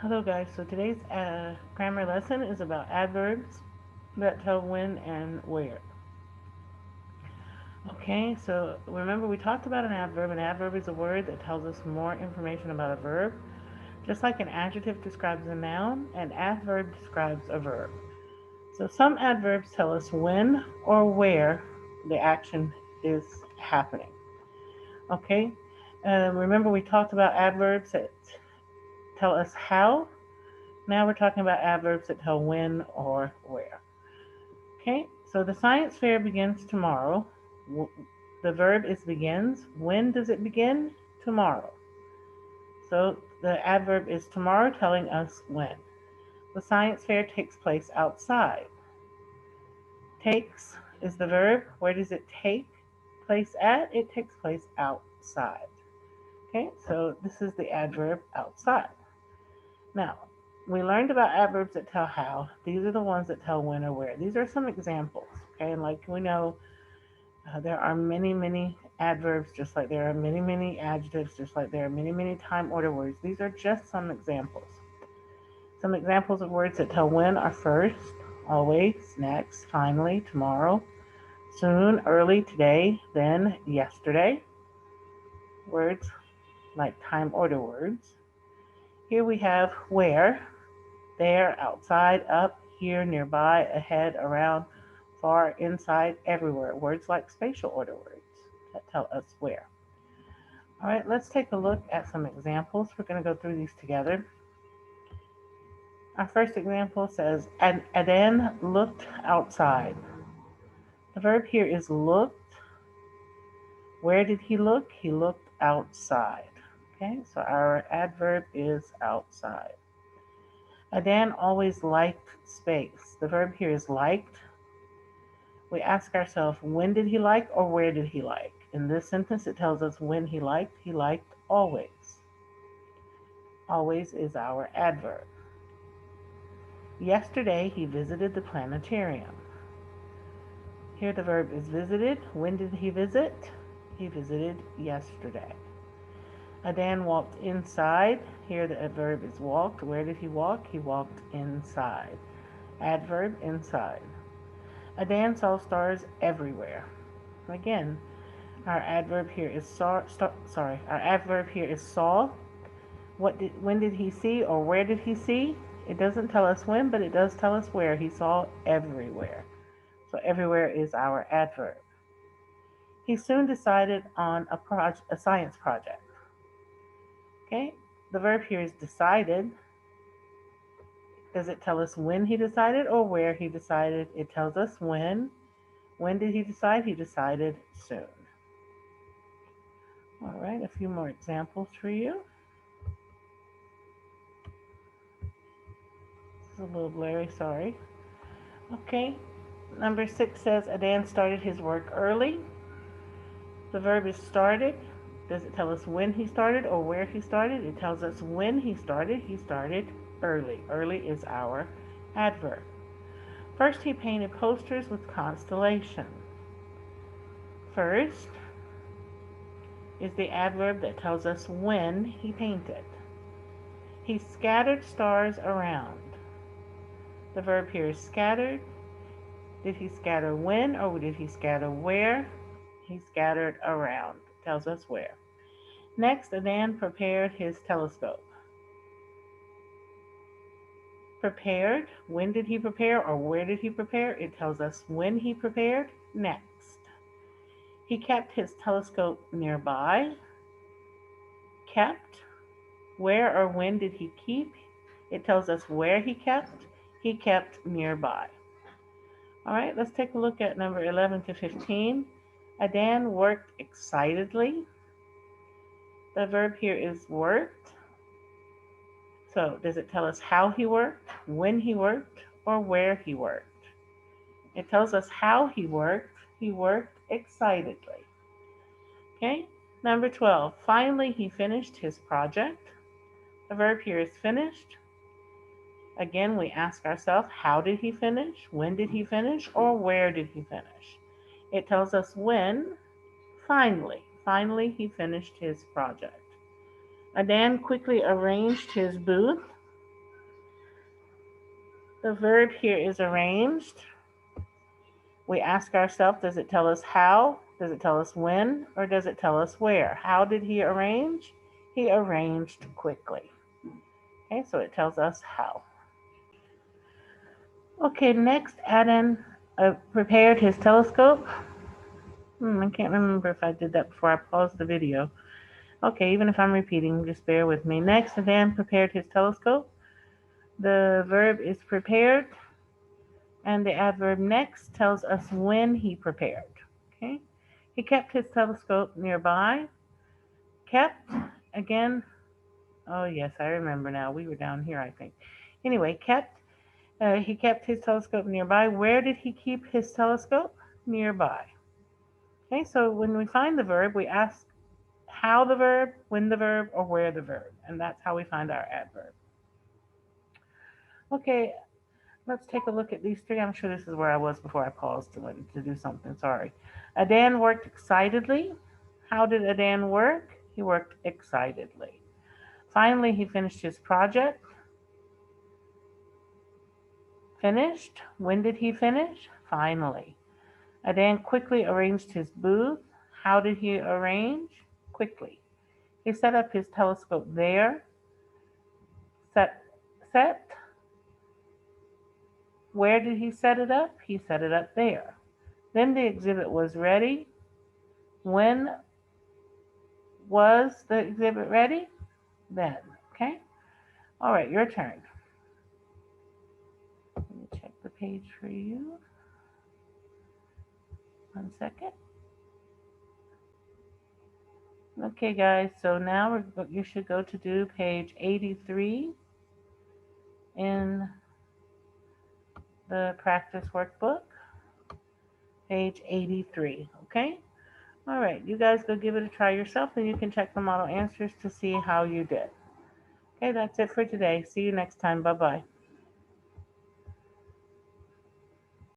Hello guys, so today's grammar lesson is about adverbs that tell when and where. Okay, so remember we talked about an adverb. An adverb is a word that tells us more information about a verb. Just like an adjective describes a noun, an adverb describes a verb. So some adverbs tell us when or where the action is happening. Okay, remember we talked about adverbs that tell us how. Now we're talking about adverbs that tell when or where. Okay, so the science fair begins tomorrow. The verb is begins. When does it begin? Tomorrow. So the adverb is tomorrow, telling us when. The science fair takes place outside. Takes is the verb. Where does it take place at? It takes place outside. Okay, so this is the adverb outside. Now, we learned about adverbs that tell how. These are the ones that tell when or where. These are some examples. Okay, and like we know, there are many, many adverbs, just like there are many, many adjectives, just like there are many, many time order words. These are just some examples. Some examples of words that tell when are first, always, next, finally, tomorrow, soon, early, today, then, yesterday. Words like time order words. Here we have where, there, outside, up, here, nearby, ahead, around, far, inside, everywhere. Words like spatial order words that tell us where. All right, let's take a look at some examples. We're going to go through these together. Our first example says, Adan looked outside. The verb here is looked. Where did he look? He looked outside. Okay, so our adverb is outside. Adan always liked space. The verb here is liked. We ask ourselves, when did he like or where did he like? In this sentence, it tells us when he liked. He liked always. Always is our adverb. Yesterday, he visited the planetarium. Here the verb is visited. When did he visit? He visited yesterday. Adan walked inside. Here the adverb is walked. Where did he walk? He walked inside. Adverb, inside. Adan saw stars everywhere. Again, our adverb here is saw. Our adverb here is saw. When did he see or where did he see? It doesn't tell us when, but it does tell us where. He saw everywhere. So everywhere is our adverb. He soon decided on a science project. Okay, the verb here is decided. Does it tell us when he decided or where he decided? It tells us when. When did he decide? He decided soon. All right, a few more examples for you. This is a little blurry, sorry. Okay, number 6 says Adan started his work early. The verb is started. Does it tell us when he started or where he started? It tells us when he started. He started early. Early is our adverb. First, he painted posters with constellation. First is the adverb that tells us when he painted. He scattered stars around. The verb here is scattered. Did he scatter when or did he scatter where? He scattered around. Tells us where. Next, Adan prepared his telescope. Prepared. When did he prepare or where did he prepare? It tells us when he prepared. Next. He kept his telescope nearby. Kept. Where or when did he keep? It tells us where he kept. He kept nearby. All right, let's take a look at number 11 to 15. Adan worked excitedly. The verb here is worked. So does it tell us how he worked, when he worked, or where he worked? It tells us how he worked. He worked excitedly. Okay, number 12. Finally, he finished his project. The verb here is finished. Again, we ask ourselves, how did he finish? When did he finish? Or where did he finish? It tells us when, finally. Finally, he finished his project. Adan quickly arranged his booth. The verb here is arranged. We ask ourselves, does it tell us how? Does it tell us when? Or does it tell us where? How did he arrange? He arranged quickly. Okay, so it tells us how. Okay, next Adam prepared his telescope. I can't remember if I did that before I paused the video. Okay, even if I'm repeating, just bear with me. Next, Adam prepared his telescope. The verb is prepared, and the adverb next tells us when he prepared. Okay, he kept his telescope nearby. Kept, again, oh yes, I remember now. We were down here, I think. Anyway, he kept his telescope nearby. Where did he keep his telescope? Nearby. Okay, so when we find the verb, we ask how the verb, when the verb, or where the verb. And that's how we find our adverb. Okay, let's take a look at these three. I'm sure this is where I was before I paused to do something. Sorry. Adan worked excitedly. How did Adan work? He worked excitedly. Finally, he finished his project. Finished. When did he finish? Finally. Adan quickly arranged his booth. How did he arrange? Quickly. He set up his telescope there. Set. Where did he set it up? He set it up there. Then the exhibit was ready. When was the exhibit ready? Then. Okay? All right, your turn. Let me check the page for you. 1 second. Okay, guys, so now you should go to do page 83 in the practice workbook. Page 83, okay? All right, you guys go give it a try yourself, and you can check the model answers to see how you did. Okay, that's it for today. See you next time. Bye-bye.